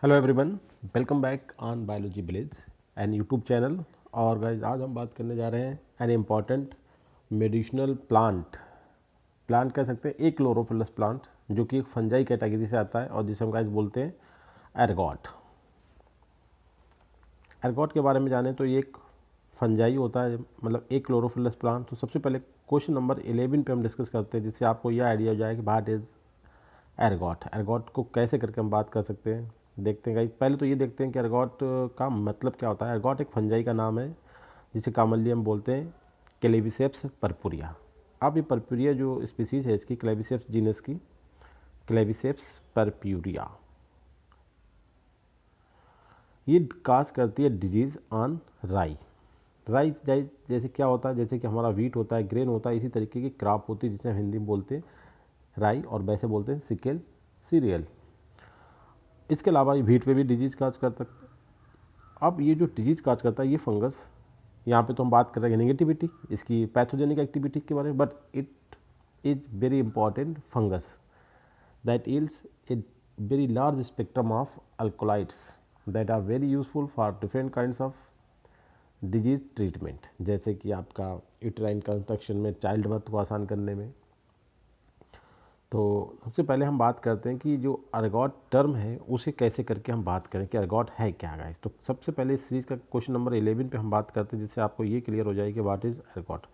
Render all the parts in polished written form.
Hello everyone, welcome back on biology village and YouTube channel. और guys आज हम बात करने जा रहे हैं एन इम्पॉर्टेंट मेडिसिनल प्लांट कह सकते हैं, एक क्लोरोफिलस प्लांट जो कि एक फंजाई कैटेगरी से आता है और जिसे हम गाइज बोलते हैं एर्गॉट। एर्गॉट के बारे में जाने तो ये एक फंजाई होता है, मतलब एक क्लोरोफिलस प्लांट। तो सबसे पहले क्वेश्चन नंबर 11 पे हम डिस्कस करते हैं, जिससे आपको यह आइडिया हो जाए कि व्हाट इज़ एर्गॉट। एर्गॉट को कैसे करके हम बात कर सकते हैं, देखते हैं गाइस। पहले तो ये देखते हैं कि एर्गॉट का मतलब क्या होता है। एर्गॉट एक फंजाई का नाम है जिसे कॉमनली हम बोलते हैं क्लेविसेप्स परपुरिया। अब ये परपुरिया जो स्पीसीज है इसकी, क्लेविसेप्स जीनस की क्लेविसेप्स परप्यूरिया, ये काज करती है डिजीज़ ऑन राई। राई जैसे क्या होता है, जैसे कि हमारा वीट होता है, ग्रेन होता है, इसी तरीके की क्रॉप होती है जिसे हम हिंदी में बोलते हैं राई, और वैसे बोलते हैं सिकेल सीरियल। इसके अलावा ये वीट पे भी डिजीज़ काज करता है। अब ये जो डिजीज़ काज करता है ये फंगस, यहाँ पे तो हम बात कर रहे हैं नेगेटिविटी, इसकी पैथोजेनिक एक्टिविटी के बारे में, but it is very important fungus that yields a very large spectrum of alkaloids that are very useful for different kinds of disease treatment, जैसे कि आपका यूट्राइन कंस्ट्रक्शन में, चाइल्ड बर्थ को आसान करने में। तो सबसे पहले हम बात करते हैं कि जो एर्गॉट टर्म है उसे कैसे करके हम बात करें कि एर्गॉट है क्या गाइस। तो सबसे पहले इस सीरीज़ का क्वेश्चन नंबर 11 पे हम बात करते हैं, जिससे आपको ये क्लियर हो जाए कि व्हाट इज़ एर्गॉट।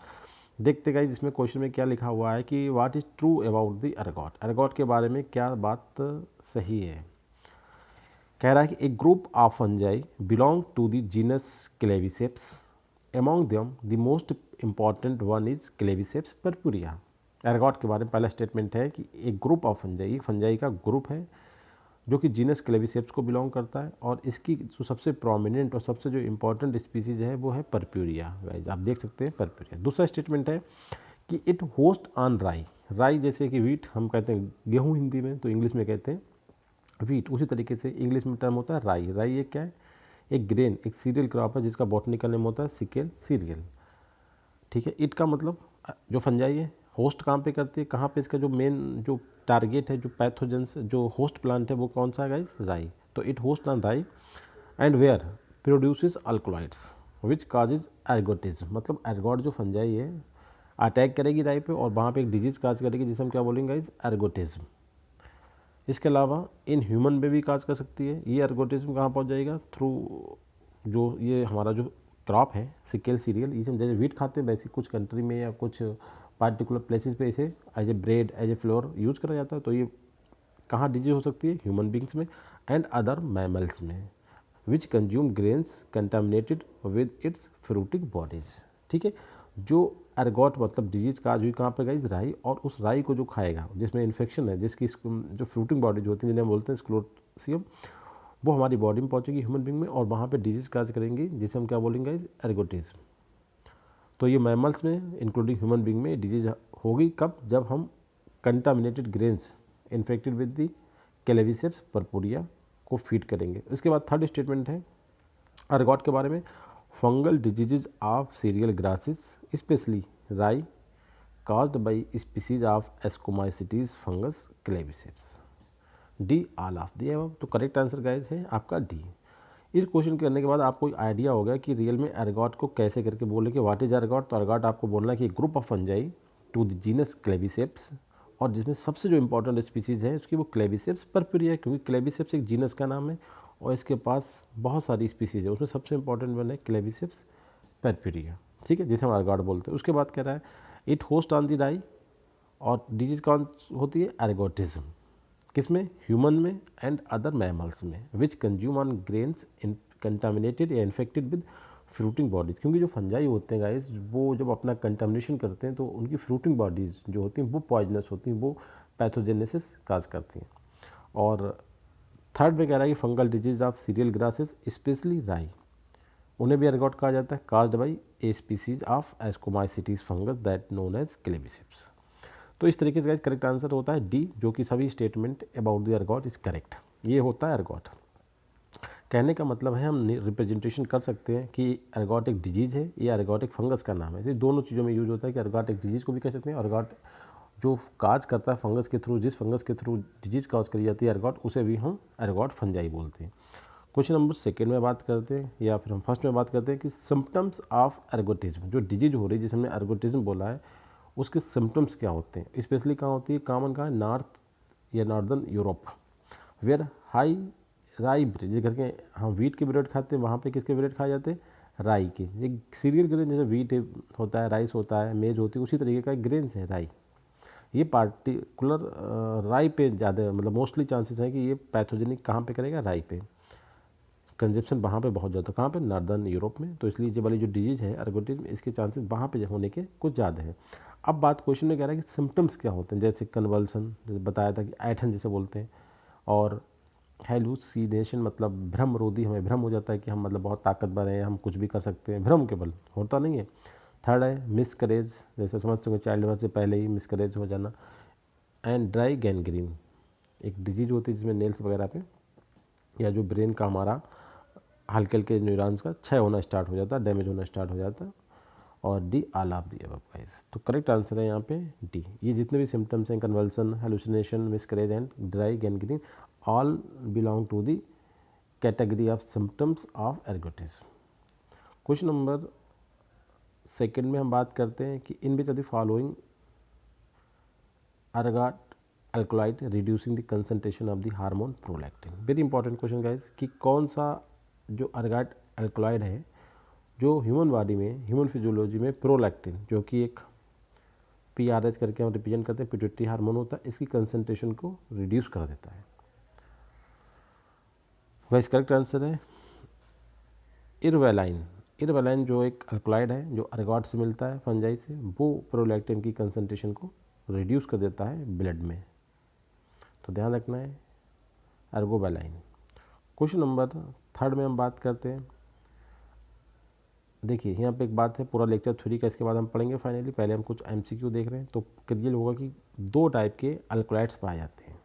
देखते गाइस इसमें क्वेश्चन में क्या लिखा हुआ है कि what is true about the ergot. Ergot के बारे में क्या बात सही है। कह रहा है कि a group of fungi belong to the genus claviceps, among them the most important one is claviceps purpurea. Ergot के बारे में पहला स्टेटमेंट है कि एक ग्रुप ऑफ फंजाई, फंजाई का ग्रुप है जो कि जीनस क्लेविसेप्स को बिलोंग करता है, और इसकी जो सबसे प्रोमिनेंट और सबसे जो इंपॉर्टेंट स्पीसीज है वो है परप्यूरिया। गाइस आप देख सकते हैं परप्यूरिया। दूसरा स्टेटमेंट है कि इट होस्ट ऑन राई। राई जैसे कि वीट हम कहते हैं गेहूँ हिंदी में, तो इंग्लिश में कहते हैं वीट, उसी तरीके से इंग्लिश में टर्म होता है राई। राई एक क्या है, एक ग्रेन, एक सीरियल क्रॉप है जिसका बॉटनिकल नेम होता है सिकेल सीरियल। ठीक है, इट का मतलब जो फंजाई है होस्ट कहाँ पे करती है, कहाँ पे इसका जो मेन जो टारगेट है, जो पैथोजेंस जो होस्ट प्लांट है वो कौन सा है गाइस, राई। तो it host on rye and where produces alkaloids which causes ergotism. मतलब एर्गॉट जो फंजाई है अटैक करेगी राई पे और वहाँ पे एक डिजीज काज करेगी जिसे हम क्या बोलेंगे गाइस, एर्गोटिज्म। इसके अलावा इन ह्यूमन में भी काज कर सकती है। ये एर्गोटिज्म कहाँ पहुँच जाएगा, थ्रू जो ये हमारा जो क्रॉप है सिकेल सीरियल, इसे हम जैसे वीट खाते हैं वैसे कुछ कंट्री में या कुछ पार्टिकुलर प्लेसेस पे इसे as a bread, as a flour use करा जाता है। तो ये कहाँ डिजीज हो सकती है, ह्यूमन बींग्स में एंड अदर मैमल्स में, विच consume grains contaminated with its fruiting bodies. ठीक है, जो एर्गॉट मतलब डिजीज का आज हुई कहाँ पर गई, राई, और उस राई को जो खाएगा जिसमें इन्फेक्शन है, जिसकी जो फ्रूटिंग बॉडी जो होती है जिन्हें हम बोलते हैं स्क्लोसियम, वो हमारी बॉडी में पहुंचेगी ह्यूमन बींग में और वहाँ पे डिजीज काज करेंगी जिसे हम क्या बोलेंगे, एर्गोटिज्म। तो ये मैमल्स में इंक्लूडिंग ह्यूमन बींग में डिजीज होगी कब, जब हम contaminated grains infected with the Claviceps परपुरिया को फीड करेंगे। इसके बाद थर्ड स्टेटमेंट है एर्गॉट के बारे में, fungal diseases of cereal grasses specially राई caused by species of Ascomycetes fungus claviceps। D all of the above. तो करेक्ट आंसर गाइस है आपका डी। इस क्वेश्चन करने के बाद आपको आइडिया हो गया कि रियल में एर्गॉट को कैसे करके बोले कि व्हाट इज एर्गॉट। तो एर्गॉट आपको बोलना है कि group of fungi to the genus Claviceps, और जिसमें सबसे जो इंपॉर्टेंट स्पीसीज है उसकी वो क्लेविसेप्स परपुरिया है, क्योंकि क्लेविसेप्स एक जीनस का नाम है और इसके पास बहुत सारी स्पीसीज है, उसमें सबसे इंपॉर्टेंट वन है क्लेविसेप्स परपुरिया। ठीक है, जिसे हम एर्गॉट बोलते हैं। उसके बाद कह रहा है इट होस्ट ऑन दी राई, और डिजीज कौन होती है, एर्गोटिज्म। किसमें, ह्यूमन में एंड अदर मैमल्स में, विच consume on grains in contaminated या इन्फेक्टेड विद फ्रूटिंग बॉडीज। क्योंकि जो फंजाई होते हैं गाइस वो जब अपना कंटामिनेशन करते हैं तो उनकी फ्रूटिंग बॉडीज जो होती हैं वो पॉइजनस होती हैं, वो पैथोजेनेसिस काज करती हैं। और थर्ड में कह रहा है कि fungal disease of cereal grasses specially rye, उन्हें भी एर्गॉट कहा जाता है, caused by a species of ascomycetes fungus that known as Claviceps. तो इस तरीके से गाइस करेक्ट आंसर होता है डी, जो कि सभी statement about the ergot is correct. ये होता है एर्गॉट। कहने का मतलब है हम रिप्रेजेंटेशन कर सकते हैं कि एर्गॉट एक डिजीज़ है या एर्गॉट एक फंगस का नाम है। ये दोनों चीज़ों में यूज होता है कि एर्गॉट एक डिजीज़ को भी कह सकते हैं, एर्गॉट जो काज करता है फंगस के थ्रू, जिस फंगस के थ्रू डिजीज काज करी जाती है एर्गॉट, उसे भी हम एर्गॉट फंजाई बोलते हैं। क्वेश्चन नंबर सेकेंड में बात करते हैं, या फिर हम फर्स्ट में बात करते हैं कि सिम्टम्स ऑफ एर्गोटिज्म, जो डिजीज हो रही है जिसे हमने एर्गोटिज्म बोला है, उसके सिम्टम्स क्या होते हैं। स्पेशली कहाँ होती है, कॉमन कहाँ है, नॉर्थ या नॉर्दर्न यूरोप, वेयर हाई राई ब्रेड, जिस घर के हम वीट के ब्रेड खाते हैं वहाँ पे किसके ब्रेड खाए जाते हैं, राई के। ये सीरियल ग्रेन जैसे वीट होता है, राइस होता है, मेज होती है, उसी तरीके का ग्रेन्स है राई। ये पार्टिकुलर राई पे ज़्यादा, मतलब मोस्टली चांसेस हैं कि ये पैथोजेनिक कहाँ पे करेगा, राई पे। कंजप्शन वहाँ पे बहुत ज़्यादा, कहाँ पे, नॉर्दर्न यूरोप में। तो इसलिए ये वाली जो डिजीज़ है एर्गोटिज्म, इसके चांसेस वहाँ पे होने के कुछ ज़्यादा है। अब बात क्वेश्चन में कह रहा है कि सिम्टम्स क्या होते हैं, जैसे कन्वल्सन, जैसे बताया था कि ऐठन जिसे बोलते हैं, और हेलुसिनेशन मतलब भ्रमरोधी, हमें भ्रम हो जाता है कि हम मतलब बहुत ताकतवर हैं, हम कुछ भी कर सकते हैं, भ्रम केवल होता नहीं है। थर्ड है मिसकरेज, जैसे समझ सकते चाइल्ड बर्थ से पहले ही मिसकरेज हो जाना। एंड ड्राई गैंग्रीन, एक डिजीज होती है जिसमें नेल्स वगैरह पे या जो ब्रेन का हमारा हल्के हल्के न्यूरॉन्स का क्षय होना स्टार्ट हो जाता है, डैमेज होना स्टार्ट हो जाता है। और D all of the above guys, तो करेक्ट आंसर है यहाँ पे डी। ये जितने भी सिम्टम्स हैं, convulsion, hallucination, miscarriage and dry gangrene, all belong to the category of symptoms of ergotism. Question number second में हम बात करते हैं कि in which are the following ergot alkaloid reducing the concentration of the hormone prolactin. Very important question guys, कि कौन सा जो एर्गॉट अल्कलॉइड है जो ह्यूमन बॉडी में, ह्यूमन फिजियोलॉजी में प्रोलैक्टिन, जो कि एक PRH करके हम रिप्रेजेंट करते हैं, पिट्यूटरी हार्मोन होता है, इसकी कंसंट्रेशन को रिड्यूस कर देता है। गाइस करेक्ट आंसर है इरवेलाइन। इरवेलाइन जो एक अल्कलॉइड है जो एर्गॉट से मिलता है, फंजाई से, वो प्रोलैक्टिन की कंसंट्रेशन को रिड्यूस कर देता है ब्लड में। तो ध्यान रखना है एर्गोवेलाइन। क्वेश्चन नंबर थर्ड में हम बात करते हैं, देखिए यहाँ पे एक बात है, पूरा लेक्चर थ्योरी का इसके बाद हम पढ़ेंगे फाइनली। पहले हम कुछ MCQ देख रहे हैं। तो क्लियर होगा कि दो टाइप के अल्कलॉइड्स पाए जाते हैं,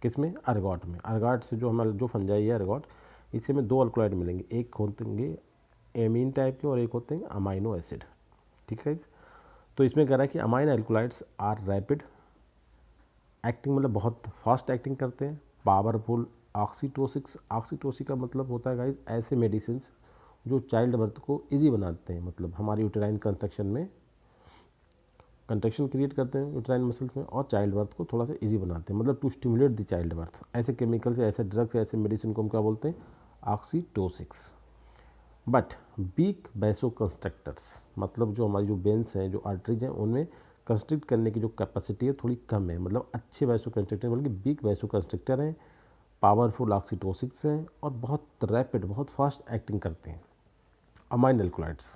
किसमें, एर्गॉट में। एर्गॉट से जो हमारा जो फंजाई है एर्गॉट, इससे में दो अल्कलॉइड मिलेंगे, एक होंगे एमीन टाइप के और एक होते हैं अमाइनो एसिड। ठीक है, तो इसमें कह रहा है कि amine alkaloids are rapid acting, मतलब बहुत फास्ट एक्टिंग करते हैं, पावरफुल ऑक्सीटोसिक्स। ऑक्सीटोसिक का मतलब होता है गाइस ऐसे मेडिसिन जो चाइल्ड बर्थ को इजी बनाते हैं, मतलब हमारी यूटेराइन कंस्ट्रक्शन में कंट्रैक्शन क्रिएट करते हैं यूटेराइन मसल्स में, और चाइल्ड बर्थ को थोड़ा सा इजी बनाते हैं, मतलब to stimulate the child birth. ऐसे केमिकल से, ऐसे ड्रग्स, ऐसे मेडिसिन को हम क्या बोलते हैं, ऑक्सीटोसिक्स। बट वीक वैसो कंस्ट्रक्टर्स, मतलब जो हमारी जो वेन्स हैं, जो आर्टरीज हैं, उनमें कंस्ट्रिक्ट करने की जो कैपेसिटी है थोड़ी कम है, मतलब अच्छे वैसो कंस्ट्रक्टर बल्कि वीक वैसो कंस्ट्रक्टर हैं, पावरफुल ऑक्सीटोसिक्स हैं, और बहुत रैपिड, बहुत फास्ट एक्टिंग करते हैं। Amine alkaloids,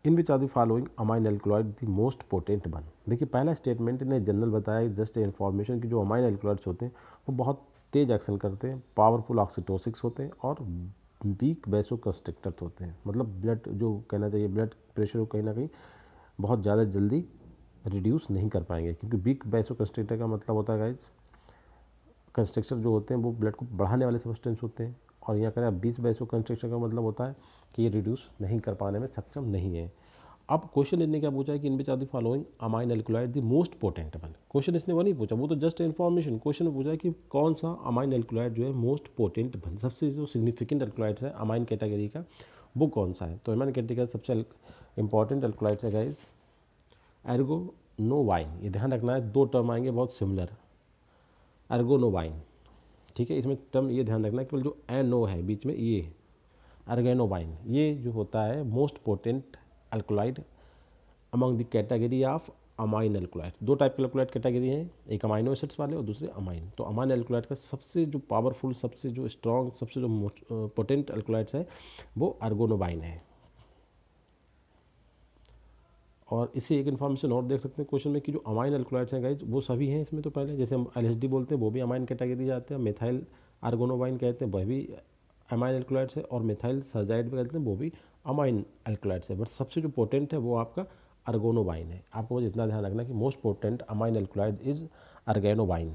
in which are the following amine alkaloid the most potent one. देखिए पहला स्टेटमेंट ने जनरल बताया, जस्ट इन्फॉर्मेशन की जो अमाइन एल्कलॉइड्स होते हैं वो बहुत तेज एक्शन करते हैं, पावरफुल ऑक्सीटोसिक्स होते हैं, और वीक वैसो कंस्ट्रक्टर होते हैं, मतलब ब्लड जो कहना चाहिए ब्लड प्रेशर को कहीं ना कहीं बहुत ज़्यादा जल्दी रिड्यूस नहीं कर पाएंगे, क्योंकि वीक वैसो कंस्ट्रक्टर का मतलब होता है गाइज, कंस्ट्रक्टर जो होते हैं वो ब्लड को बढ़ाने वाले सब्सटेंस होते हैं, और यहाँ करें बीच वैसो कंस्ट्रक्शन का मतलब होता है कि ये रिड्यूस नहीं कर पाने में सक्षम नहीं है। अब क्वेश्चन इसने क्या पूछा है कि in which are the following amine alkaloid the most potent one. Question इसने वो नहीं पूछा, वो तो जस्ट इन्फॉर्मेशन। क्वेश्चन पूछा है कि कौन सा अमाइन एल्कलॉइड जो है मोस्ट पोटेंट वन, सबसे जो सिग्निफिकेंट एल्कलॉइड्स है अमाइन कैटेगरी का, वो कौन सा है। तो अमाइन कैटेगरी का सबसे इंपॉर्टेंट एल्कलॉइड्स है गाइज एर्गोनोवाइन। ये ध्यान रखना है, दो टर्म आएंगे बहुत सिमिलर, एर्गोनोवाइन। ठीक है, इसमें टर्म ये ध्यान रखना है केवल जो NO है बीच में, ये एर्गेनोवाइन, ये जो होता है most potent alkaloid among the category of amine alkaloid. दो टाइप के एल्कलॉइड कैटेगरी हैं, एक अमाइनो एसिड्स वाले और दूसरे अमाइन। तो अमाइन एल्कलॉइड का सबसे जो पावरफुल, सबसे जो स्ट्रॉन्ग, सबसे जो पोटेंट एल्कलॉइड्स है वो एर्गोनोवाइन है। और इसे एक इन्फॉर्मेशन और देख सकते हैं क्वेश्चन में कि जो अमाइन एल्कलॉइड्स हैं गाइज वो सभी हैं इसमें। तो पहले जैसे हम LSD बोलते हैं वो भी अमाइन कैटेगरी जाते हैं, मेथाइल आर्गोनोवाइन कहते हैं वह भी अमाइन एल्कलॉइड्स है, और मेथाइल सर्जाइड भी कहते हैं वो भी अमाइन एल्कलॉइड्स है। बट सबसे जो पोटेंट है वो आपका आर्गोनोवाइन है। आपको बस इतना ध्यान रखना कि most potent amine alkaloid is ergonovine.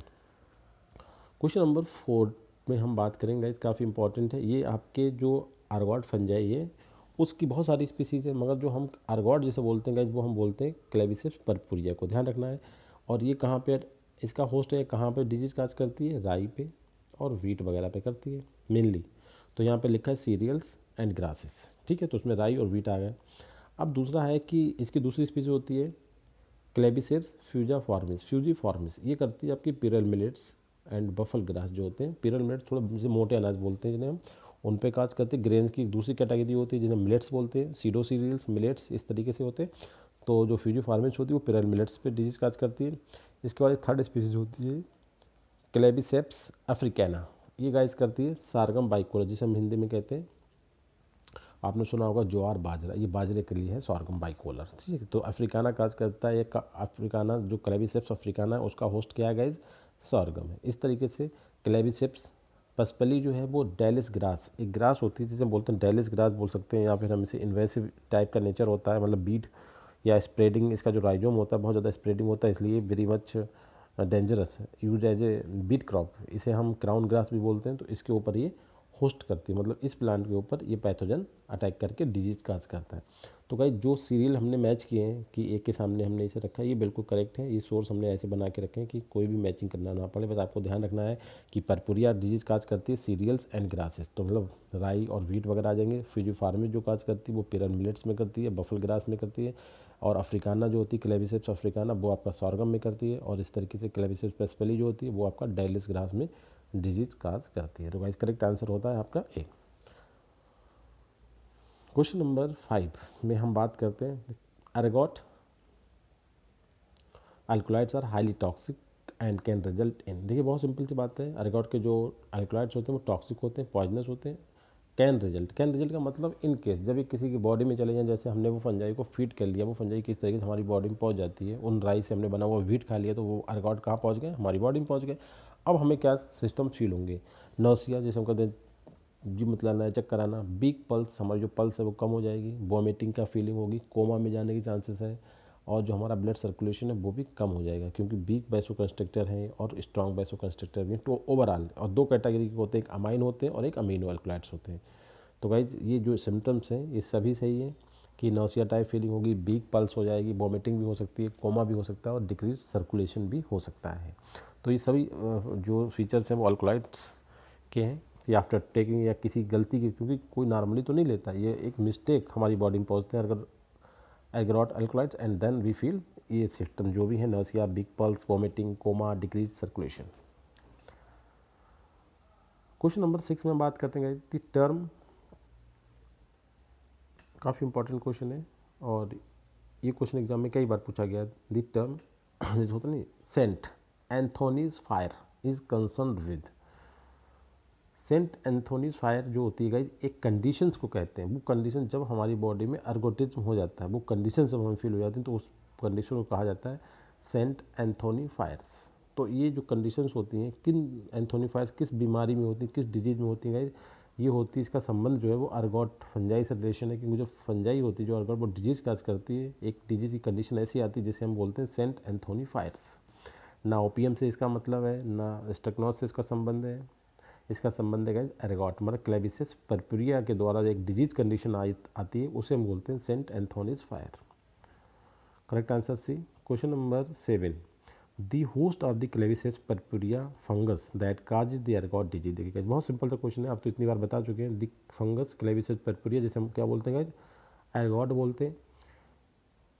Question number 4 में हम बात करेंगे, काफ़ी इंपॉर्टेंट है ये। आपके जो एर्गॉट फंजाई है उसकी बहुत सारी स्पीसीज है, मगर जो हम एर्गॉट जिसे बोलते हैं गाइस वो हम बोलते हैं क्लेविसेप्स पर्पुरिया को, ध्यान रखना है। और ये कहाँ पे इसका होस्ट है, कहाँ पे डिजीज़ काज करती है, राई पे और वीट वगैरह पे करती है मेनली। तो यहाँ पे लिखा है सीरियल्स एंड ग्रासेस, ठीक है, तो उसमें राई और वीट आ गए। अब दूसरा है कि इसकी दूसरी स्पीसीज होती है क्लेबिसेप्स फ्यूजीफॉर्मिस, ये करती है आपकी pearl millets and baffle grass जो होते हैं। पिरल मिलेट्स थोड़ा मुझे मोटे अनाज बोलते हैं जिन्हें हम, उन पे काज करते हैं। ग्रेन्स की दूसरी कैटेगरी होती है जिन्हें मिलेट्स बोलते हैं, सीडो सीरियल्स, मिलेट्स, इस तरीके से होते हैं। तो जो फ्यूजीफॉर्मिस होती है वो पिरल मिलेट्स पे डिजीज काज करती है। इसके बाद थर्ड स्पीसीज होती है क्लेबिसेप्स अफ्रीकाना, ये गाइस करती है सारगम बाइकोलर, जिसे हम हिंदी में कहते हैं, आपने सुना होगा ज्वार बाजरा, ये बाजरे के लिए है सॉर्गम बाइकोलर, ठीक है। तो अफ्रीकाना काज करता है, एक अफ्रीकाना जो क्लेबिसेप्स अफ्रीकाना है उसका होस्ट क्या है गाइज, सॉर्गम है। इस तरीके से क्लेबिसेप्स पस्पली जो है वो डेलिस ग्रास, एक ग्रास होती है जिसे बोलते हैं डेलिस ग्रास बोल सकते हैं, या फिर हम इसे इन्वेसिव टाइप का नेचर होता है, मतलब बीट या स्प्रेडिंग, इसका जो राइजोम होता है बहुत ज़्यादा स्प्रेडिंग होता है, इसलिए वेरी मच डेंजरस है, use as a beet crop, इसे हम क्राउन ग्रास भी बोलते हैं। तो इसके ऊपर ये होस्ट करती है, मतलब इस प्लांट के ऊपर ये पैथोजन अटैक करके डिजीज काज करता है। तो गाइस जो सीरियल हमने मैच किए हैं कि एक के सामने हमने इसे रखा है, ये बिल्कुल करेक्ट है। ये सोर्स हमने ऐसे बना के रखे हैं कि कोई भी मैचिंग करना ना पड़े, बस आपको ध्यान रखना है कि परपुरिया डिजीज काज करती है सीरियल्स एंड ग्रासेस, तो मतलब राई और वीट वगैरह आ जाएंगे। फ्यूजीफॉर्मिस जो काज करती है वो पिरल मिलेट्स में करती है, बफल ग्रास में करती है, और अफ्रीकाना जो होती है क्लेबिसेप्स अफ्रीकाना वो आपका सॉर्गम में करती है, और इस तरीके से क्लेबिसेप्स पेस्पेली जो होती है वो आपका डेलिस ग्रास में डिजीज काज करती है। तो गाइस करेक्ट आंसर होता है आपका ए। क्वेश्चन नंबर 5 में हम बात करते हैं ergot alkaloids are highly toxic and can result in, देखिए बहुत सिंपल सी बात है, एर्गोट के जो अल्कलॉइड्स होते हैं वो टॉक्सिक होते हैं, पॉइजनस होते हैं। कैन रिजल्ट का मतलब इन केस जब ये किसी की बॉडी में चले जाएं, जैसे हमने वो फंजाई को फीड कर लिया, वो फंजाई किस तरीके से हमारी बॉडी में पहुंच जाती है, उन राई से हमने बना हुआ वीट खा लिया तो वो एर्गोट कहाँ पहुंच गए, हमारी बॉडी में पहुंच गए। अब हमें क्या सिस्टम फील होंगे, नौसिया जैसे हम कहते हैं, जी मतलब है चक्कर आना, बीक पल्स, हमारी जो पल्स है वो कम हो जाएगी, वॉमिटिंग का फीलिंग होगी, कोमा में जाने की चांसेस है, और जो हमारा ब्लड सर्कुलेशन है वो भी कम हो जाएगा, क्योंकि बीक वैसो कंस्ट्रक्टर हैं और स्ट्रॉन्ग वैसो कंस्ट्रक्टर भी। तो ओवरऑल और दो कैटेगरी के होते हैं, एक अमाइन होते हैं और एक अमीनो अल्कलॉइड्स होते हैं। तो गाइज ये जो सिम्टम्स हैं ये सभी सही है कि नौसिया टाइप फीलिंग होगी, बीक पल्स हो जाएगी, वॉमिटिंग भी हो सकती है, कोमा भी हो सकता है और डिक्रीज सर्कुलेशन भी हो सकता है। तो ये सभी जो फीचर्स हैं वो अल्कलॉइड्स के हैं कि आफ्टर टेकिंग या किसी गलती की, क्योंकि कोई नॉर्मली तो नहीं लेता, ये एक मिस्टेक हमारी बॉडी में पहुँचते हैं अगर ergot alkaloids, and then we feel ये सिस्टम जो भी है nausea, weak pulse, vomiting, coma, decrease circulation. Question number 6 में बात करते हैं द टर्म, काफ़ी इंपॉर्टेंट क्वेश्चन है और ये क्वेश्चन एग्जाम में कई बार पूछा गया। द टर्म जो होता नहीं Saint Anthony's fire is concern with, Saint Anthony's fire जो होती है गाइज एक कंडीशंस को कहते हैं, वो कंडीशन जब हमारी बॉडी में अर्गोटिज्म हो जाता है, वो कंडीशन जब हमें फील हो जाती हैं तो उस कंडीशन को कहा जाता है सेंट एंथोनी फायर्स। तो ये जो कंडीशंस होती हैं किन एंथोनी फायर्स किस बीमारी में होती हैं, किस डिजीज़ में होती हैं गाइज, ये होती है, इसका संबंध जो है वो अर्गोट फंजाई से रिलेशन है, क्योंकि जो फंजाई होती है जो अर्गोट वो डिजीज़ काज करती है, एक डिजीज़ की कंडीशन ऐसी आती है जिसे हम बोलते हैं सेंट एंथोनी फायर्स। ना ओपीएम से इसका मतलब है, ना स्टेक्नोस से इसका संबंध है, इसका संबंध है एर्गोट मतलब क्लेबिसेप्स परपुरिया के द्वारा एक डिजीज कंडीशन आती है उसे हम बोलते हैं Saint Anthony's fire. Correct answer C. Question number 7 the host of the क्लेबिसेप्स purpurea fungus that cause the ergot disease, देखिए बहुत सिंपल सा क्वेश्चन है, आप तो इतनी बार बता चुके हैं। द फंगस क्लेबिसेप्स परपुरिया जिसे हम क्या बोलते हैं एर्गोट बोलते हैं,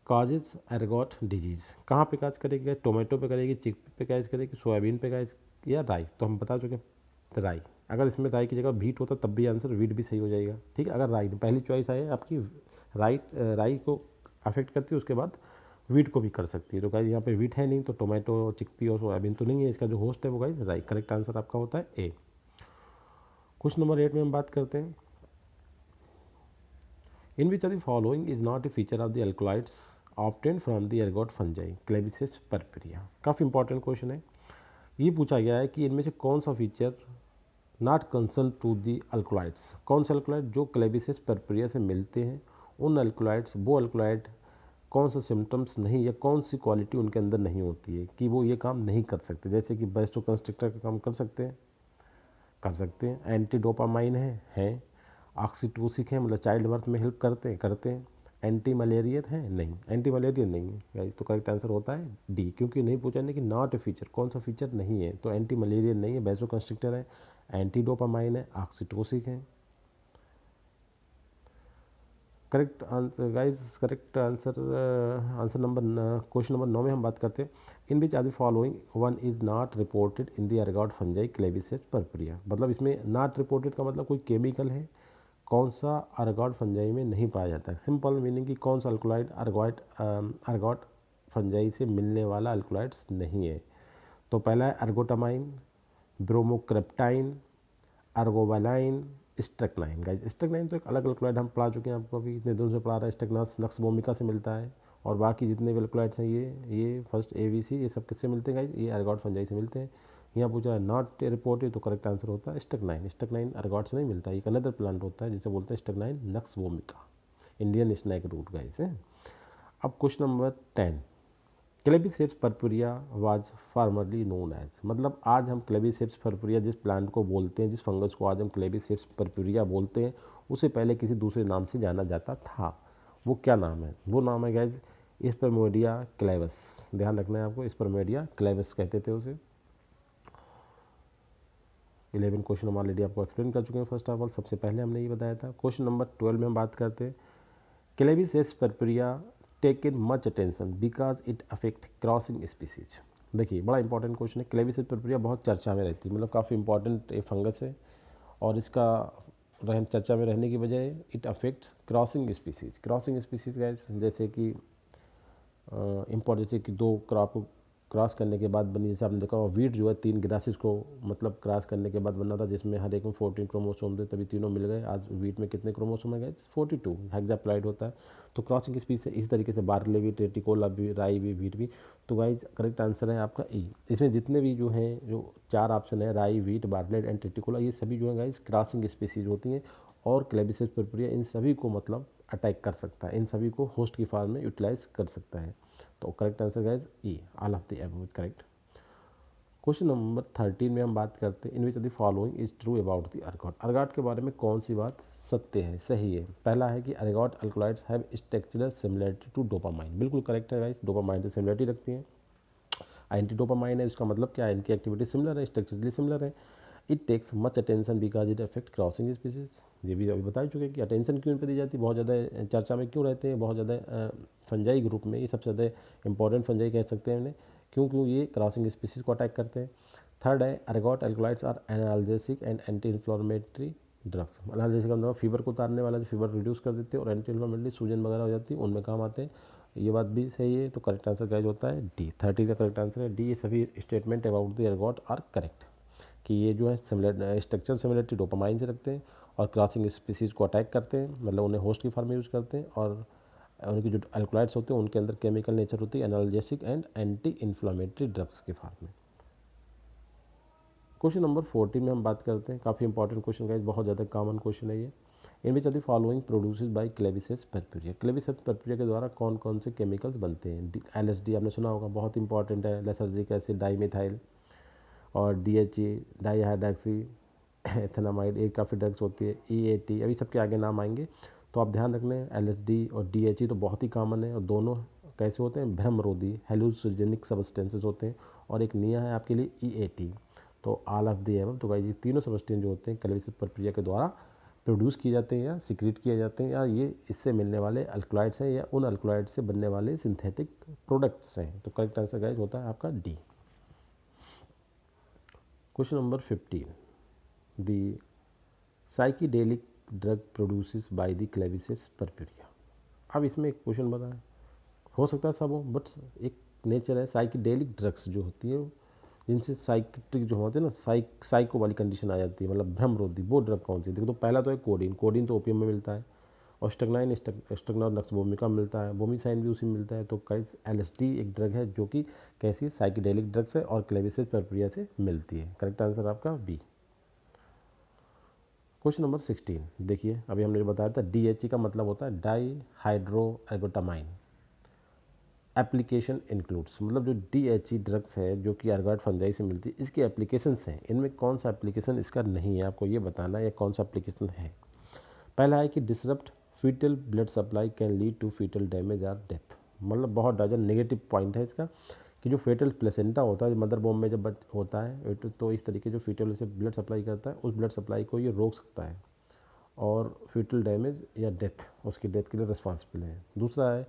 काजेज एर्गोट डिजीज़, कहाँ पे काज करेगी, टोमेटो पे करेगी, चिकपी पे काज करेगी, सोयाबीन पे काज या राई, तो हम बता चुके हैं राई। अगर इसमें राई की जगह वीट होता तब भी आंसर वीट भी सही हो जाएगा, ठीक है। अगर राई पहली चॉइस है आपकी राई को अफेक्ट करती है, उसके बाद वीट को भी कर सकती है। तो गाइस यहाँ पे वीट है नहीं, तो टोमेटो, चिकपी और सोयाबीन तो नहीं है, इसका जो होस्ट है वो गाइस राई। करेक्ट आंसर आपका होता है ए। क्वेश्चन नंबर 8 में हम बात करते हैं in which are the following is not a feature of the alkaloids obtained from the ergot fungi claviceps purpurea. काफ़ी इंपॉर्टेंट क्वेश्चन है, ये पूछा गया है कि इनमें से कौन सा feature not concern to the alkaloids, कौन से अल्कलॉइड जो क्लेबिसेप्स परपुरिया से मिलते हैं, उन अल्कलॉइड्स वो अल्कलॉइड कौन सा सिम्टम्स नहीं या कौन सी क्वालिटी उनके अंदर नहीं होती है कि वो ये काम नहीं कर सकते, जैसे कि बेस्टो कंस्ट्रक्टर का काम कर सकते हैं, एंटी डोपामाइन है, ऑक्सीटोसिक है मतलब चाइल्ड बर्थ में हेल्प करते हैं, एंटी मलेरियर है? नहीं, एंटी मलेरियर नहीं है गाइस। तो करेक्ट आंसर होता है डी, क्योंकि नहीं पूछा नहीं कि नॉट ए फीचर, कौन सा फीचर नहीं है। तो एंटी मलेरियर नहीं है, वैसोकंस्ट्रिक्टर है, एंटी डोपामाइन है, ऑक्सीटोसिन है। Correct answer guys, correct answer answer number question number 9 में हम बात करते हैं, in which are the following one is not reported in the ergot fungi claviceps purpurea. मतलब इसमें नॉट रिपोर्टेड का मतलब कोई केमिकल है, कौन सा अर्गॉट फंजाई में नहीं पाया जाता है। सिंपल मीनिंग कि कौन सा अल्कोलाइड अर्गॉट फंजाई से मिलने वाला अल्कोलाइड्स नहीं है। तो पहला है अर्गोटामाइन, ब्रोमोक्रेप्टाइन, अर्गोवालाइन, स्ट्रक्नाइन। गाइस स्ट्रक्नाइन तो एक अलग अल्कोलाइड हम पढ़ा चुके हैं, आपको अभी इतने दिनों से पढ़ा रहा है। स्ट्रक्नास नक्स वोमिका से मिलता है, और बाकी जितने भी अल्कोलाइड्स हैं ये फर्स्ट ABC ये सब किससे मिलते हैं गाइस? ये अर्गॉट फंजाई से मिलते हैं। यहाँ पूछा है नॉट रिपोर्टेड, तो करेक्ट आंसर होता है स्ट्रक्नाइन। स्ट्रक्नाइन अर्गॉट से नहीं मिलता है, एक अनदर प्लांट होता है जिसे बोलते हैं strychnine nux vomica, Indian snake root guys है। अब question number 10, claviceps purpurea was formerly known as. मतलब आज हम क्लेबिसेप्स परपुरिया जिस प्लांट को बोलते हैं, जिस फंगस को आज हम क्लेबिसेप्स परपुरिया बोलते हैं, उसे पहले किसी दूसरे नाम से जाना जाता था। वो क्या नाम है? वो नाम है गाइज स्पर्मेडिया क्लेवस। ध्यान रखना है आपको, स्पर्मेडिया क्लेवस कहते थे उसे। 11 क्वेश्चन हम ऑलरेडी आपको एक्सप्लेन कर चुके हैं। फर्स्ट ऑफ ऑल सबसे पहले हमने ये बताया था। क्वेश्चन नंबर 12 में हम बात करते हैं, क्लेबिसेप्स परपुरिया taken much attention because it affect crossing species. देखिए बड़ा इंपॉर्टेंट क्वेश्चन है। क्लेबिसेप्स परपुरिया बहुत चर्चा में रहती है, मतलब काफ़ी इंपॉर्टेंट ये फंगस है, और इसका चर्चा में रहने की वजह it affects crossing species. Crossing species guys जैसे कि इम्पोर्टेंट, जैसे कि दो क्रॉप को क्रॉस करने के बाद बनी, जैसे आपने देखा वीट जो है 3 ग्रासेस को मतलब क्रॉस करने के बाद बना था, जिसमें हर एक में 14 क्रोमोसोम थे, तभी तीनों मिल गए। आज वीट में कितने क्रोमोसोम है गाइस? 42 हेक्साप्लॉइड होता है। तो क्रॉसिंग स्पीसीज है, इसी तरीके से बार्ले भी, टेटिकोला भी, राई भी, वीट भी। तो गाइस करेक्ट आंसर है आपका ई। इसमें जितने भी जो हैं, जो 4 ऑप्शन है, राई, वीट, बार्लेट एंड टेटिकोला, ये सभी जो है गाइस क्रॉसिंग स्पीसीज होती हैं, और क्लेबिसेप्स परपुरिया इन सभी को मतलब अटैक कर सकता है, इन सभी को होस्ट की फॉर्म में यूटिलाइज कर सकता है। तो correct answer guys E, all of the above is correct. Question number 13 में हम बात करते हैं, in which of the following is true about the ergot. Ergot के बारे में कौन सी बात सत्य है, सही है? पहला है कि ergot alkaloids have structural similarity to dopamine. बिल्कुल करेक्ट है गाइस, डोपामाइन से सिमिलरिटी रखती हैं। एंटी डोपामाइन है, इसका मतलब क्या है? इनकी एक्टिविटी सिमिलर है, स्ट्रक्चरली सिमिलर है। It takes much attention because it affect crossing species. ये भी अभी बता चुके हैं कि अटेंशन क्यों इन पर दी जाती है, बहुत ज़्यादा चर्चा में क्यों रहते हैं, बहुत ज़्यादा फंजाई ग्रुप में ये सबसे ज़्यादा इंपॉर्टेंट फंजाई कह सकते हैं इन्हें, क्यों ये क्रॉसिंग स्पीसीज को अटैक करते हैं। थर्ड है ergot alkaloids are analgesic and anti inflammatory drugs. Analgesic का मतलब फीवर को उतारने वाला, जो फीवर रिड्यूस कर देते हैं, और एंटी इन्फ्लामेटरी सूजन वगैरह हो जाती है उनमें काम आते हैं। ये बात भी सही है। तो करेक्ट आंसर गाइस होता है डी, 30 का करेक्ट आंसर है डी। ये सभी statement about the ergot are correct, कि ये जो है सिमिलर स्ट्रक्चर सिमिलरिटी डोपामाइन से रखते हैं, और क्रॉसिंग स्पीसीज को अटैक करते हैं, मतलब उन्हें होस्ट की फॉर्म में यूज़ करते हैं, और उनकी जो अल्कोलाइड्स होते हैं उनके अंदर केमिकल नेचर होती है analgesic and anti inflammatory drugs के फॉर्म में। क्वेश्चन नंबर 14 में हम बात करते हैं, काफ़ी इंपॉर्टेंट क्वेश्चन गाइस, बहुत ज़्यादा कॉमन क्वेश्चन है ये। In which of the following produces by claviceps purpurea. Claviceps purpurea के द्वारा कौन कौन से केमिकल्स बनते हैं? LSD आपने सुना होगा, बहुत इंपॉर्टेंट है, लेसर्जिक एसिड डाईमिथाइल, और DHE डाईहाइड्रॉक्सी एथेनामाइड, एक काफ़ी ड्रग्स होती है, EAT, अभी सबके आगे नाम आएंगे। तो आप ध्यान रखने, LSD और DHE तो बहुत ही कॉमन है, और दोनों कैसे होते हैं? भ्रमरोधी हेलुसिनोजेनिक सब्सटेंसेस होते हैं। और एक नया है आपके लिए EAT। तो ऑल ऑफ द एबव। तो गाइस ये तीनों सब्सटेंस जो होते हैं क्लेबिसेप्स परपुरिया के द्वारा प्रोड्यूस किए जाते हैं, या सीक्रेट किए जाते हैं, या ये इससे मिलने वाले अल्कोलाइड्स हैं, या उन अल्कोलाइड्स से बनने वाले सिंथेटिक प्रोडक्ट्स हैं। तो करेक्ट आंसर गाइस होता है आपका D. Question number 15, the psychedelic drug produces by the क्लेबिसेप्स purpurea. अब इसमें एक क्वेश्चन बता है, हो सकता है सब हो, बट एक नेचर है साइकिडेलिक ड्रग्स जो होती है, जिनसे साइकिट्रिक जो होते हैं ना, साइको वाली कंडीशन आ जाती है, मतलब भ्रमरोधी, वो ड्रग कौन सी? देखो, तो पहला तो है कोडीन। कोडीन तो ओपियम में मिलता है, और स्टगनाइन नक्सवोमिका मिलता है, वोमिसाइन भी उसी में मिलता है। तो गाइस LSD एक ड्रग है जो कि कैसी है? साइकिडेलिक ड्रग्स है, और क्लेबिसेप्स परपुरिया से मिलती है। करेक्ट आंसर आपका बी। क्वेश्चन नंबर 16 देखिए, अभी हमने जो बताया था DHE का मतलब होता है dihydroergotamine. Application includes, मतलब जो DHE ड्रग्स है जो कि अर्गॉट फंजाई से मिलती है, इसकी एप्लीकेशंस हैं, इनमें कौन सा एप्लीकेशन इसका नहीं है, आपको ये बताना है, या कौन सा एप्लीकेशन है। पहला है कि disrupt fetal blood supply can lead to fetal damage और डेथ। मतलब बहुत ज़्यादा नेगेटिव पॉइंट है इसका कि जो फेटल प्लेसेंटा होता है मदर बोम में जब होता है तो इस तरीके जो फीटल से ब्लड सप्लाई करता है उस ब्लड सप्लाई को ये रोक सकता है और फीटल डैमेज या डेथ उसकी डेथ के लिए रिस्पॉन्सिबल है। दूसरा है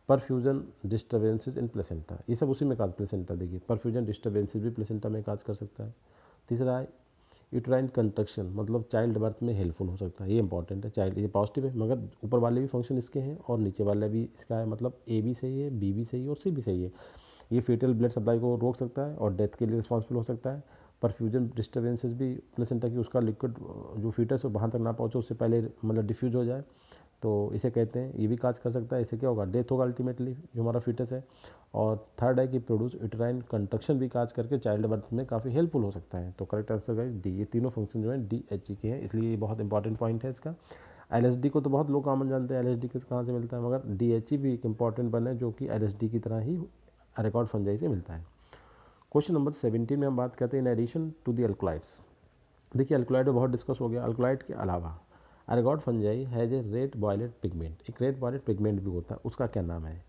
परफ्यूजन डिस्टर्बेंसेज इन प्लेसेंटा, ये सब उसी में काज प्लेसेंटा देखिए परफ्यूजन डिस्टर्बेंसेज भी प्लेसेंटा में काज कर सकता है। तीसरा है यूट्राइन कंट्रक्शन, मतलब चाइल्ड बर्थ में हेल्पफुल हो सकता है, ये इंपॉर्टेंट है। चाइल्ड ये पॉजिटिव है मगर ऊपर वाले भी फंक्शन इसके हैं और नीचे वाला भी इसका है, मतलब ए भी सही है, बी भी सही है और सी भी सही है। ये फीटल ब्लड सप्लाई को रोक सकता है और डेथ के लिए रिस्पॉन्सिबल हो सकता है। परफ्यूजन डिस्टर्बेंसेस भी प्लेसेंटा की उसका लिक्विड जो फीटस है वहाँ तक ना पहुँचे उससे पहले मतलब डिफ्यूज हो जाए, तो इसे कहते हैं, ये भी काज कर सकता है। इससे क्या होगा, डेथ होगा अल्टीमेटली जो हमारा फीटस है। और थर्ड है कि प्रोड्यूस यूटेराइन कंट्रक्शन भी काज करके चाइल्ड बर्थ में काफ़ी हेल्पफुल हो सकता है। तो करेक्ट आंसर गाइस डी, ये तीनों फंक्शन जो है DHE के हैं, इसलिए ये बहुत इंपॉर्टेंट पॉइंट है इसका। LSD को तो बहुत लोग कॉमन जानते हैं, LSD कहाँ से मिलता है, मगर DHE भी एक इंपॉर्टेंट बन है जो कि LSD की तरह ही एरेगॉड फंजाई से मिलता है। क्वेश्चन नंबर 17 में हम बात करते हैं in addition to the alkaloids. देखिए अल्कलॉइड में बहुत डिस्कस हो गया, अल्कलॉइड के अलावा ergot fungi has a red violet pigment, एक रेड वॉयलेट पिगमेंट भी होता है, उसका क्या नाम है,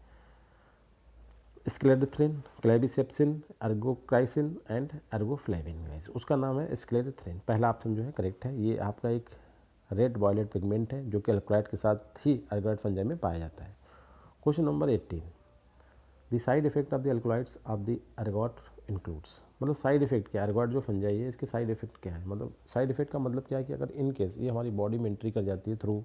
स्क्लेरोथ्रिन, क्लेबिसेप्सिन, एर्गोक्राइसिन एंड एर्गोफ्लेविन। उसका नाम है स्क्लेरोथ्रिन। पहला ऑप्शन जो है करेक्ट है, ये आपका एक रेड वॉयलेट पिगमेंट है जो कि अल्कलॉइड के साथ ही एरेगॉड फंजाई में पाया जाता है। Question number 18, the side effect of the alkaloids of the ergot includes, मतलब साइड इफेक्ट क्या, एरेगॉड जो फंजाई है इसके साइड इफेक्ट क्या है, मतलब साइड इफेक्ट का मतलब क्या है कि अगर इन केस ये हमारी बॉडी में एंट्री कर जाती है through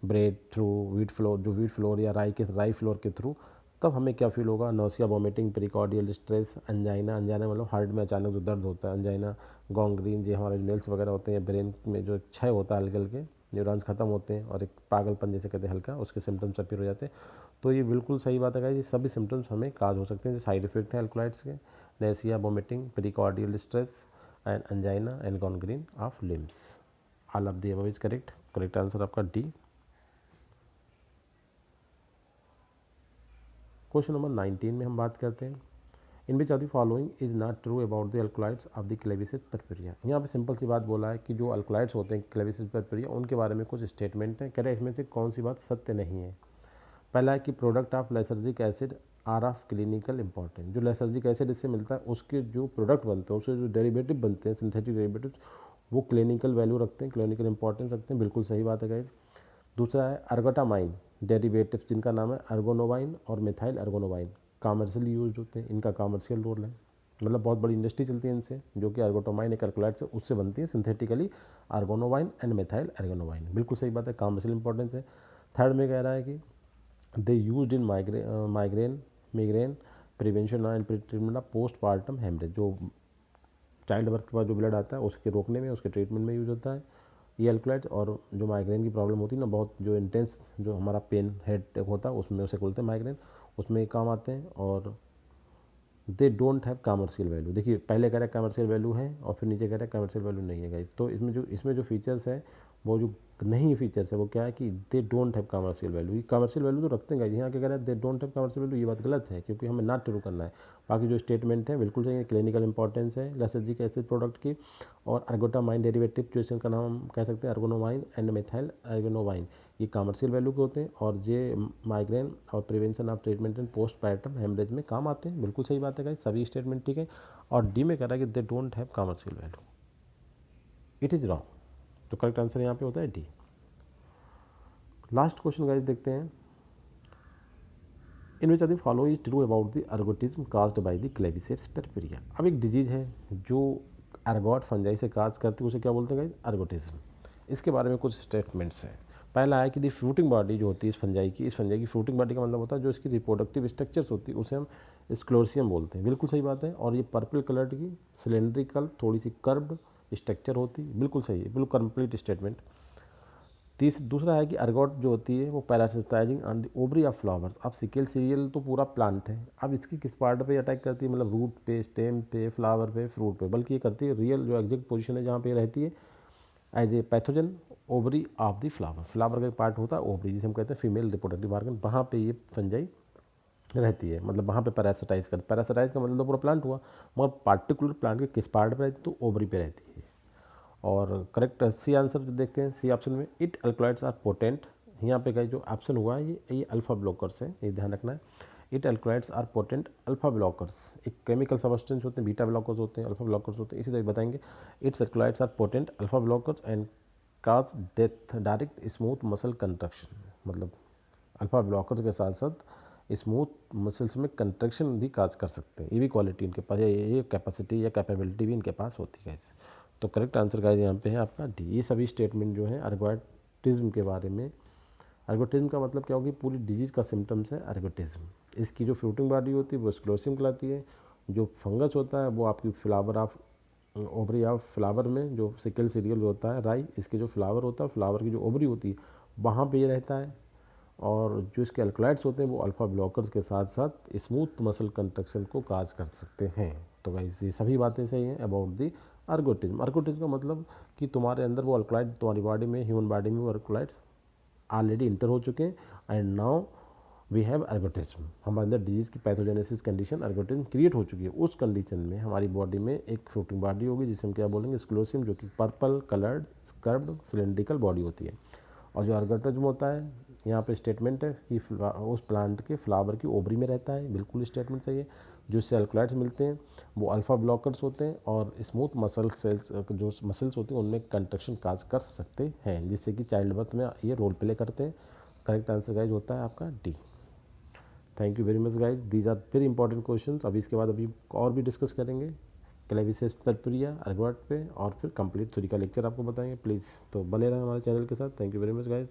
bread, through wheat floor, जो वीट फ्लोर या राई फ्लोर के थ्रू, तब हमें क्या फील होगा, nausea, vomiting, precordial stress, angina, angina मतलब हार्ट में अचानक जो दर्द होता है, अंजाइना, गॉन्ग्रीन, जो हमारे नेल्स वगैरह होते हैं, ब्रेन में जो क्षय होता है हल्के हल्के न्यूरॉन्स खत्म होते हैं और एक पागलपन जैसे कहते हैं हल्का, उसके सिम्टम्स अपीयर हो जाते हैं। तो ये बिल्कुल सही बात है, ये सभी सिम्टम्स हमें काज हो सकते हैं जो साइड इफेक्ट हैं अल्कलॉइड्स के, nausea, vomiting, precordial stress and angina and gangrene of limbs. All of the above is correct. Correct answer आपका डी। क्वेश्चन नंबर 19 में हम बात करते हैं, in which of the following is not true about the alkaloids of the claviceps purpurea. यहाँ पे simple सी बात बोला है कि जो अल्कलॉइड्स होते हैं क्लेविसिस परपेरिया उनके बारे में कुछ स्टेटमेंट है, कह रहे हैं इसमें से कौन सी बात सत्य नहीं है। पहला है कि product of lysergic acid are of clinical important, जो लाइसर्जिक एसिड इससे मिलता है उसके जो प्रोडक्ट बनते हैं उससे जो डेरिवेटिव बनते हैं सिंथेटिक डेरिवेटिव वो क्लिनिकल वैल्यू रखते हैं, क्लिनिकल इंपॉर्टेंस रखते हैं, बिल्कुल सही बात है गाइज। दूसरा है अर्गोटामाइन डेरिवेटिव्स जिनका नाम है अर्गोनोवाइन और मिथाइल अर्गोनोवाइन, कॉमर्शियली यूज होते हैं, इनका कॉमर्शियल रोल है, मतलब बहुत बड़ी इंडस्ट्री चलती है इनसे, जो कि अर्गोटामाइन एक अल्कलॉइड से उससे बनती है synthetically ergonovine and methyl ergonovine, बिल्कुल सही बात है, कॉमर्शियल इंपॉर्टेंस है। थर्ड में कह रहा है कि they used in migraine prevention and treatment of postmortem haemorrhage, जो चाइल्ड बर्थ के बाद जो ब्लड आता है उसके रोकने में उसके ट्रीटमेंट में यूज होता है ये अल्कलॉइड्स। और जो माइग्रेन की प्रॉब्लम होती है ना, बहुत जो इंटेंस जो हमारा पेन हेड होता है उसमें उसे बोलते हैं माइग्रेन, उसमें काम आते हैं। और they don't have commercial value, देखिए पहले कह रहा है कमर्शियल वैल्यू है और फिर नीचे कह रहा है कमर्शियल वैल्यू नहीं है गाइस। तो इसमें जो फीचर्स है वो जो नहीं फीचर्स है वो क्या है कि they don't have commercial value, ये कमर्शियल वैल्यू तो रखते हैं गाइस, यहाँ क्या कह रहा है they don't have commercial value, ये बात गलत है क्योंकि हमें नॉट ट्रू करना है। बाकी जो स्टेटमेंट है बिल्कुल सही है, क्लिनिकल इंपॉर्टेंस है लाइसर्जिक एसिड प्रोडक्ट की। और अर्गोटामाइन डेरिवेटिव जो इसका नाम कह सकते हैं अर्गोनोवाइन एंड मिथाइल अर्गोनोवाइन, ये कमर्शियल वैल्यू के होते हैं और ये माइग्रेन और prevention of treatment and postmortem haemorrhage में काम आते हैं, बिल्कुल सही बात है गाइस, सभी स्टेटमेंट ठीक है। और डी में कह रहा है कि they don't have commercial value, it is wrong, तो करेक्ट आंसर यहाँ पे होता है डी। लास्ट क्वेश्चन गाइस देखते हैं, in which of the following is true about the ergotism caused by the claviceps purpurea. अब एक डिजीज है जो एर्गॉड फंजाई से काज करती है, उसे क्या बोलते हैं गाइस, अर्गोटिज्म। इसके बारे में कुछ स्टेटमेंट्स हैं। पहला है कि दी फ्रूटिंग बॉडी जो होती है इस फंजाई की फ्रूटिंग बॉडी का मतलब होता है जो इसकी रिप्रोडक्टिव स्ट्रक्चर्स होती है उसे हम स्क्लोसियम बोलते हैं, बिल्कुल सही बात है। और ये पर्पल कलर की सिलेंड्रिकल थोड़ी सी कर्व्ड स्ट्रक्चर होती है, बिल्कुल सही है, बिल्कुल कंप्लीट स्टेटमेंट। दूसरा है कि अर्गोट जो होती है वो parasitizing on the ovary of flowers. अब सिकेल सीरियल तो पूरा प्लांट है, अब इसकी किस पार्ट पे अटैक करती है, मतलब रूट पे, स्टेम पे, फ्लावर पे, फ्रूट पे, बल्कि ये करती है रियल जो एग्जैक्ट पोजीशन है जहाँ पे रहती है as a pathogen ovary of the flower. Flower का एक पार्ट होता है ओवरी जिसे हम कहते हैं फीमेल रिप्रोडक्टिव ऑर्गन, वहाँ पे ये फंजाई रहती है, मतलब वहाँ पे पैरासिटाइज का मतलब तो पूरा प्लांट हुआ, मगर पार्टिकुलर प्लांट के किस पार्ट पे रहती है, तो ओवरी पे रहती है। और करेक्ट सी आंसर जो देखते हैं सी ऑप्शन में, इट अल्कलॉइड्स आर पोटेंट यहाँ पे गाइस जो ऑप्शन हुआ है ये अल्फा ब्लॉकर्स है, ये ध्यान रखना है। It alkaloids are potent alpha blockers, एक केमिकल सब्सटेंस होते हैं, बीटा ब्लॉकर्स होते हैं, अल्फा ब्लॉकर्स होते हैं, इसी तरह बताएंगे। Its alkaloids are potent alpha blockers and cause death direct smooth muscle contraction, मतलब अल्फा ब्लॉकर्स के साथ साथ स्मूथ मसल्स में कंट्रक्शन भी काज कर सकते हैं। ये भी क्वालिटी इनके पास, ये कैपेसिटी या कैपेबिलिटी भी इनके पास होती है। तो करेक्ट आंसर गाइस यहाँ पे है आपका डी। ये सभी स्टेटमेंट जो है अर्गोटिज्म के बारे में। अर्गोटिज्म का मतलब क्या होगी, पूरी डिजीज़ का सिम्टम्स है अर्गोटिज्म। इसकी जो फ्रूटिंग बॉडी होती है वो स्क्लोसिम कहलाती है। जो फंगस होता है वो आपकी flower of ovary of flower में, जो सिकल सीरियल होता है राई, इसके जो फ्लावर होता है, फ्लावर की जो ओवरी होती है वहाँ पे ये रहता है। और जो इसके अल्कलॉइड्स होते हैं वो अल्फा ब्लॉकर्स के साथ साथ स्मूथ मसल कंट्रक्शन को काज कर सकते हैं। तो गाइस ये सभी बातें सही हैं अबाउट दी अर्गोटिज्म। अर्गोटिज्म का मतलब कि तुम्हारे अंदर वो अल्कलॉइड, तुम्हारी बॉडी में, ह्यूमन बॉडी में वो अल्कलॉइड्स ऑलरेडी इंटर हो चुके हैं and now we have ergotism. हमारे अंदर डिजीज़ की पैथोजेनेसिस कंडीशन अर्गोटिज्म क्रिएट हो चुकी है। उस कंडीशन में हमारी बॉडी में एक फ्रूटिंग बॉडी होगी जिसे हम क्या बोलेंगे, स्क्लोसिम, जो कि purple coloured curved cylindrical body होती है। और जो अर्गोटिज्म होता है, यहाँ पे स्टेटमेंट है कि उस प्लांट के फ्लावर की ओवरी में रहता है, बिल्कुल स्टेटमेंट सही है। जो इससे अल्कलॉइड्स मिलते हैं वो अल्फा ब्लॉकर्स होते हैं और स्मूथ मसल सेल्स, जो मसल्स होती हैं उनमें कंट्रक्शन काज कर सकते हैं, जिससे कि चाइल्ड बर्थ में ये रोल प्ले करते हैं। करेक्ट आंसर गाइज होता है आपका D. Thank you very much guys, these are very important question. अभी इसके बाद अभी और भी डिस्कस करेंगे क्लेविसेस परपुरिया अर्गोट पे, और फिर कंप्लीट थ्योरी का लेक्चर आपको बताएंगे। प्लीज़ तो बने रहें हमारे चैनल के साथ। Thank you very much guys.